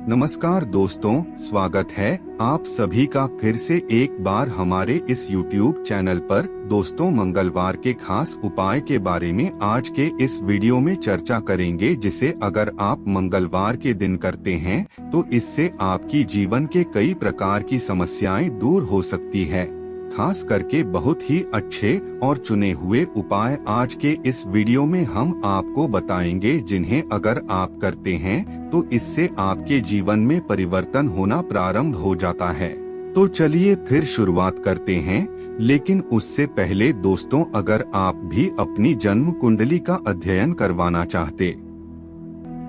नमस्कार दोस्तों, स्वागत है आप सभी का फिर से एक बार हमारे इस YouTube चैनल पर। दोस्तों, मंगलवार के खास उपाय के बारे में आज के इस वीडियो में चर्चा करेंगे, जिसे अगर आप मंगलवार के दिन करते हैं तो इससे आपकी जीवन के कई प्रकार की समस्याएं दूर हो सकती है। खास करके बहुत ही अच्छे और चुने हुए उपाय आज के इस वीडियो में हम आपको बताएंगे, जिन्हें अगर आप करते हैं तो इससे आपके जीवन में परिवर्तन होना प्रारंभ हो जाता है। तो चलिए फिर शुरुआत करते हैं। लेकिन उससे पहले दोस्तों, अगर आप भी अपनी जन्म कुंडली का अध्ययन करवाना चाहते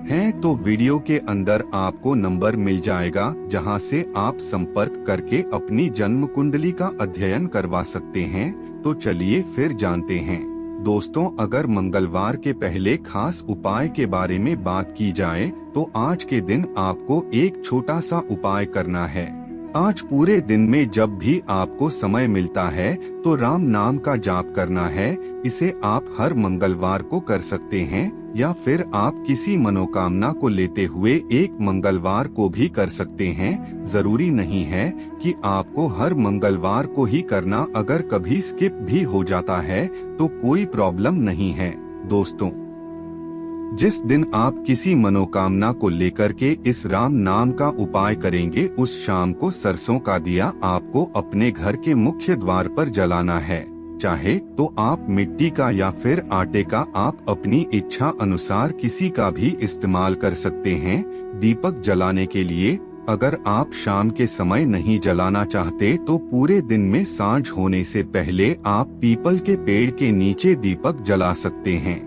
हैं तो वीडियो के अंदर आपको नंबर मिल जाएगा, जहां से आप संपर्क करके अपनी जन्म कुंडली का अध्ययन करवा सकते हैं। तो चलिए फिर जानते हैं। दोस्तों, अगर मंगलवार के पहले खास उपाय के बारे में बात की जाए तो आज के दिन आपको एक छोटा सा उपाय करना है। आज पूरे दिन में जब भी आपको समय मिलता है तो राम नाम का जाप करना है। इसे आप हर मंगलवार को कर सकते हैं, या फिर आप किसी मनोकामना को लेते हुए एक मंगलवार को भी कर सकते हैं। जरूरी नहीं है कि आपको हर मंगलवार को ही करना। अगर कभी स्किप भी हो जाता है तो कोई प्रॉब्लम नहीं है। दोस्तों, जिस दिन आप किसी मनोकामना को लेकर के इस राम नाम का उपाय करेंगे, उस शाम को सरसों का दिया आपको अपने घर के मुख्य द्वार पर जलाना है। चाहे तो आप मिट्टी का या फिर आटे का, आप अपनी इच्छा अनुसार किसी का भी इस्तेमाल कर सकते हैं दीपक जलाने के लिए। अगर आप शाम के समय नहीं जलाना चाहते तो पूरे दिन में सांझ होने से पहले आप पीपल के पेड़ के नीचे दीपक जला सकते हैं।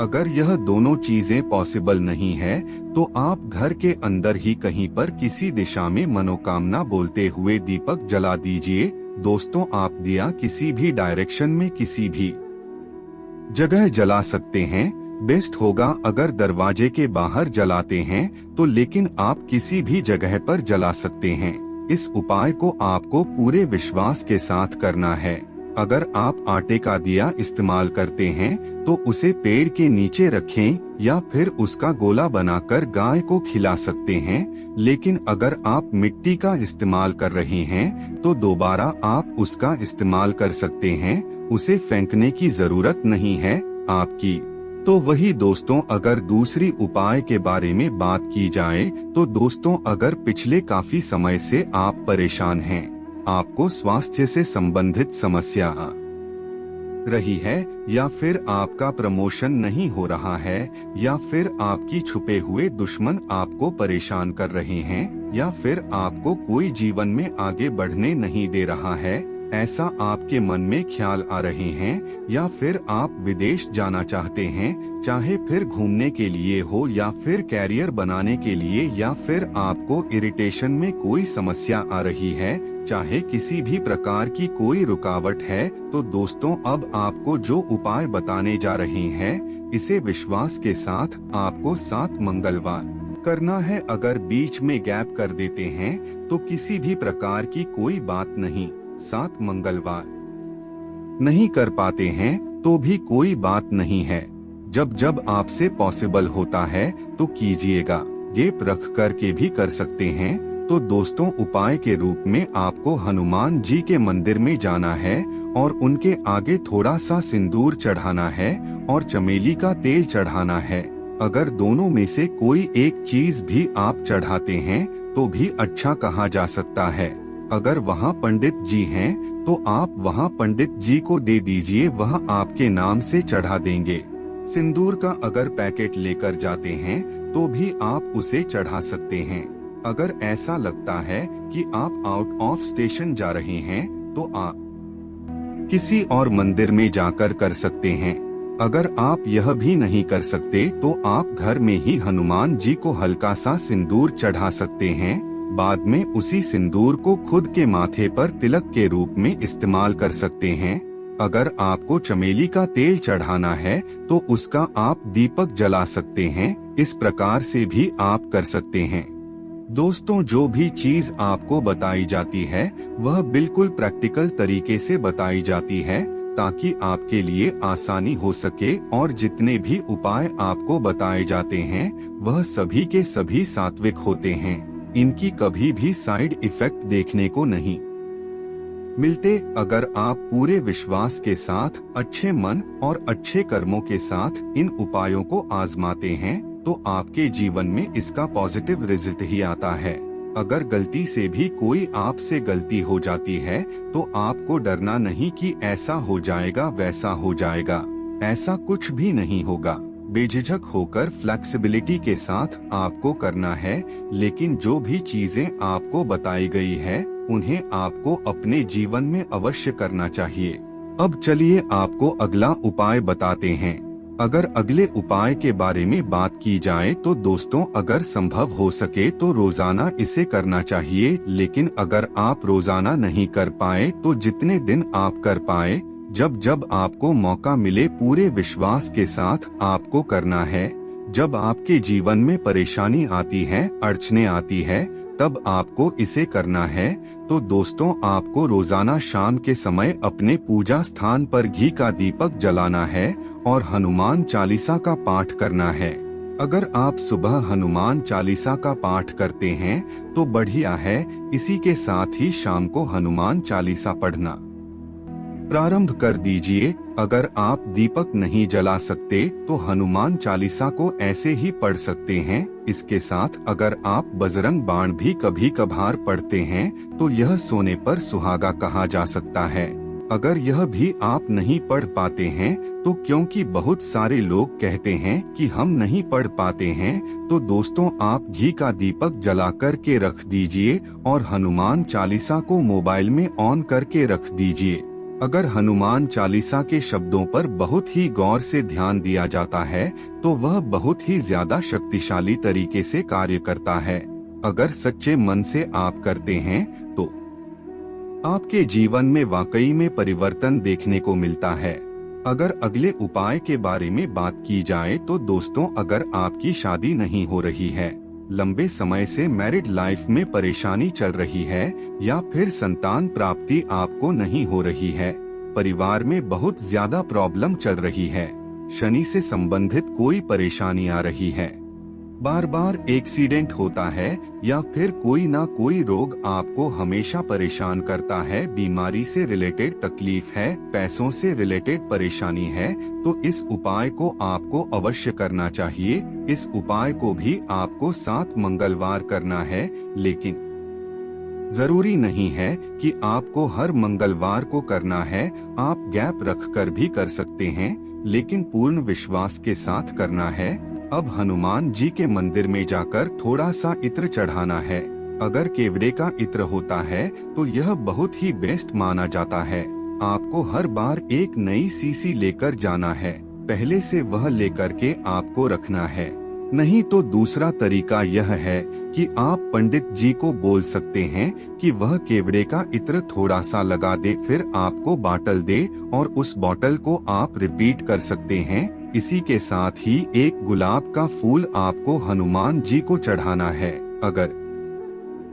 अगर यह दोनों चीजें पॉसिबल नहीं है तो आप घर के अंदर ही कहीं पर किसी दिशा में मनोकामना बोलते हुए दीपक जला दीजिए। दोस्तों, आप दिया किसी भी डायरेक्शन में किसी भी जगह जला सकते हैं। बेस्ट होगा अगर दरवाजे के बाहर जलाते हैं तो, लेकिन आप किसी भी जगह पर जला सकते हैं। इस उपाय को आपको पूरे विश्वास के साथ करना है। अगर आप आटे का दिया इस्तेमाल करते हैं तो उसे पेड़ के नीचे रखें, या फिर उसका गोला बनाकर गाय को खिला सकते हैं। लेकिन अगर आप मिट्टी का इस्तेमाल कर रहे हैं तो दोबारा आप उसका इस्तेमाल कर सकते हैं। उसे फेंकने की जरूरत नहीं है आपकी। तो वही दोस्तों, अगर दूसरी उपाय के बारे में बात की जाए तो दोस्तों, अगर पिछले काफी समय से आप परेशान हैं, आपको स्वास्थ्य से संबंधित समस्या आ रही है, या फिर आपका प्रमोशन नहीं हो रहा है, या फिर आपकी छुपे हुए दुश्मन आपको परेशान कर रहे हैं, या फिर आपको कोई जीवन में आगे बढ़ने नहीं दे रहा है, ऐसा आपके मन में ख्याल आ रहे हैं, या फिर आप विदेश जाना चाहते हैं, चाहे फिर घूमने के लिए हो या फिर कैरियर बनाने के लिए, या फिर आपको इरिटेशन में कोई समस्या आ रही है, चाहे किसी भी प्रकार की कोई रुकावट है, तो दोस्तों, अब आपको जो उपाय बताने जा रहे हैं, इसे विश्वास के साथ आपको 7 मंगलवार करना है। अगर बीच में गैप कर देते हैं तो किसी भी प्रकार की कोई बात नहीं। 7 मंगलवार नहीं कर पाते हैं तो भी कोई बात नहीं है। जब जब आपसे पॉसिबल होता है तो कीजिएगा। गैप रख कर के भी कर सकते हैं। तो दोस्तों, उपाय के रूप में आपको हनुमान जी के मंदिर में जाना है और उनके आगे थोड़ा सा सिंदूर चढ़ाना है और चमेली का तेल चढ़ाना है। अगर दोनों में से कोई एक चीज भी आप चढ़ाते हैं तो भी अच्छा कहा जा सकता है। अगर वहाँ पंडित जी हैं तो आप वहाँ पंडित जी को दे दीजिए, वह आपके नाम से चढ़ा देंगे। सिंदूर का अगर पैकेट लेकर जाते हैं तो भी आप उसे चढ़ा सकते हैं। अगर ऐसा लगता है कि आप आउट ऑफ स्टेशन जा रहे हैं तो आप किसी और मंदिर में जाकर कर सकते हैं। अगर आप यह भी नहीं कर सकते तो आप घर में ही हनुमान जी को हल्का सा सिंदूर चढ़ा सकते हैं। बाद में उसी सिंदूर को खुद के माथे पर तिलक के रूप में इस्तेमाल कर सकते हैं। अगर आपको चमेली का तेल चढ़ाना है तो उसका आप दीपक जला सकते हैं। इस प्रकार से भी आप कर सकते हैं। दोस्तों, जो भी चीज आपको बताई जाती है वह बिल्कुल प्रैक्टिकल तरीके से बताई जाती है। ताकि आपके लिए आसानी हो सके। और जितने भी उपाय आपको बताए जाते हैं वह सभी के सभी सात्विक होते हैं। इनकी कभी भी साइड इफेक्ट देखने को नहीं मिलते। अगर आप पूरे विश्वास के साथ, अच्छे मन और अच्छे कर्मों के साथ इन उपायों को आजमाते हैं तो आपके जीवन में इसका पॉजिटिव रिजल्ट ही आता है। अगर गलती से भी कोई आपसे गलती हो जाती है तो आपको डरना नहीं कि ऐसा हो जाएगा वैसा हो जाएगा। ऐसा कुछ भी नहीं होगा। बेझिझक होकर फ्लेक्सिबिलिटी के साथ आपको करना है। लेकिन जो भी चीजें आपको बताई गई है उन्हें आपको अपने जीवन में अवश्य करना चाहिए। अब चलिए आपको अगला उपाय बताते हैं। अगर अगले उपाय के बारे में बात की जाए तो दोस्तों, अगर संभव हो सके तो रोजाना इसे करना चाहिए। लेकिन अगर आप रोजाना नहीं कर पाए तो जितने दिन आप कर पाए, जब जब आपको मौका मिले, पूरे विश्वास के साथ आपको करना है। जब आपके जीवन में परेशानी आती है, अड़चने आती है, तब आपको इसे करना है। तो दोस्तों, आपको रोजाना शाम के समय अपने पूजा स्थान पर घी का दीपक जलाना है और हनुमान चालीसा का पाठ करना है। अगर आप सुबह हनुमान चालीसा का पाठ करते हैं तो बढ़िया है। इसी के साथ ही शाम को हनुमान चालीसा पढ़ना प्रारंभ कर दीजिए। अगर आप दीपक नहीं जला सकते तो हनुमान चालीसा को ऐसे ही पढ़ सकते हैं। इसके साथ अगर आप बजरंग बाण भी कभी कभार पढ़ते हैं तो यह सोने पर सुहागा कहा जा सकता है। अगर यह भी आप नहीं पढ़ पाते हैं तो क्योंकि बहुत सारे लोग कहते हैं कि हम नहीं पढ़ पाते हैं, तो दोस्तों आप घी का दीपक जला कर के रख दीजिए और हनुमान चालीसा को मोबाइल में ऑन करके रख दीजिए। अगर हनुमान चालीसा के शब्दों पर बहुत ही गौर से ध्यान दिया जाता है तो वह बहुत ही ज्यादा शक्तिशाली तरीके से कार्य करता है। अगर सच्चे मन से आप करते हैं तो आपके जीवन में वाकई में परिवर्तन देखने को मिलता है। अगर अगले उपाय के बारे में बात की जाए तो दोस्तों, अगर आपकी शादी नहीं हो रही है, लंबे समय से मैरिड लाइफ में परेशानी चल रही है या फिर संतान प्राप्ति आपको नहीं हो रही है, परिवार में बहुत ज्यादा प्रॉब्लम चल रही है, शनि से संबंधित कोई परेशानी आ रही है, बार बार एक्सीडेंट होता है या फिर कोई ना कोई रोग आपको हमेशा परेशान करता है, बीमारी से रिलेटेड तकलीफ है, पैसों से रिलेटेड परेशानी है, तो इस उपाय को आपको अवश्य करना चाहिए। इस उपाय को भी आपको 7 मंगलवार करना है। लेकिन जरूरी नहीं है कि आपको हर मंगलवार को करना है। आप गैप रख कर भी कर सकते हैं, लेकिन पूर्ण विश्वास के साथ करना है। अब हनुमान जी के मंदिर में जाकर थोड़ा सा इत्र चढ़ाना है। अगर केवड़े का इत्र होता है तो यह बहुत ही बेस्ट माना जाता है। आपको हर बार एक नई सीसी लेकर जाना है, पहले से वह लेकर के आपको रखना है। नहीं तो दूसरा तरीका यह है कि आप पंडित जी को बोल सकते हैं कि वह केवड़े का इत्र थोड़ा सा लगा दे, फिर आपको बॉटल दे और उस बॉटल को आप रिपीट कर सकते हैं। इसी के साथ ही एक गुलाब का फूल आपको हनुमान जी को चढ़ाना है। अगर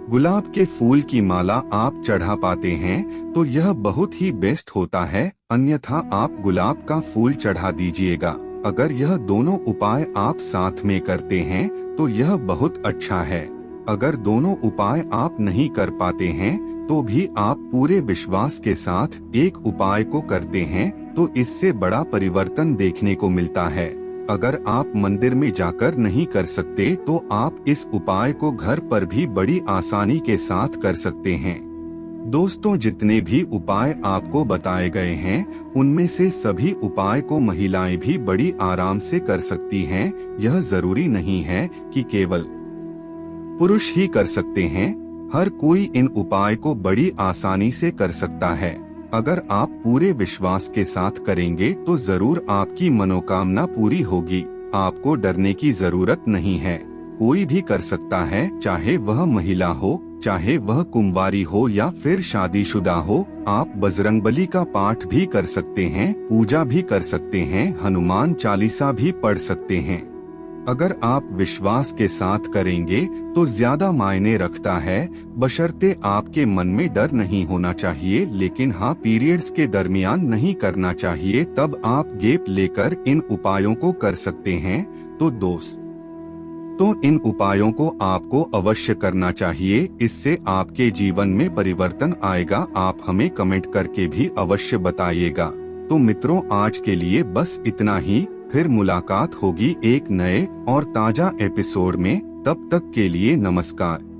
गुलाब के फूल की माला आप चढ़ा पाते हैं तो यह बहुत ही बेस्ट होता है, अन्यथा आप गुलाब का फूल चढ़ा दीजिएगा। अगर यह दोनों उपाय आप साथ में करते हैं तो यह बहुत अच्छा है। अगर दोनों उपाय आप नहीं कर पाते हैं तो भी आप पूरे विश्वास के साथ एक उपाय को करते हैं तो इससे बड़ा परिवर्तन देखने को मिलता है। अगर आप मंदिर में जाकर नहीं कर सकते तो आप इस उपाय को घर पर भी बड़ी आसानी के साथ कर सकते हैं। दोस्तों, जितने भी उपाय आपको बताए गए हैं उनमें से सभी उपाय को महिलाएं भी बड़ी आराम से कर सकती हैं। यह जरूरी नहीं है कि केवल पुरुष ही कर सकते हैं, हर कोई इन उपाय को बड़ी आसानी से कर सकता है। अगर आप पूरे विश्वास के साथ करेंगे तो जरूर आपकी मनोकामना पूरी होगी। आपको डरने की जरूरत नहीं है, कोई भी कर सकता है, चाहे वह महिला हो, चाहे वह कुंवारी हो या फिर शादीशुदा हो। आप बजरंगबली का पाठ भी कर सकते हैं, पूजा भी कर सकते हैं, हनुमान चालीसा भी पढ़ सकते हैं। अगर आप विश्वास के साथ करेंगे तो ज्यादा मायने रखता है, बशर्ते आपके मन में डर नहीं होना चाहिए। लेकिन हाँ, पीरियड्स के दरमियान नहीं करना चाहिए, तब आप गैप लेकर इन उपायों को कर सकते हैं। तो इन उपायों को आपको अवश्य करना चाहिए, इससे आपके जीवन में परिवर्तन आएगा। आप हमें कमेंट करके भी अवश्य बताइएगा। तो मित्रों, आज के लिए बस इतना ही। फिर मुलाकात होगी एक नए और ताजा एपिसोड में। तब तक के लिए नमस्कार।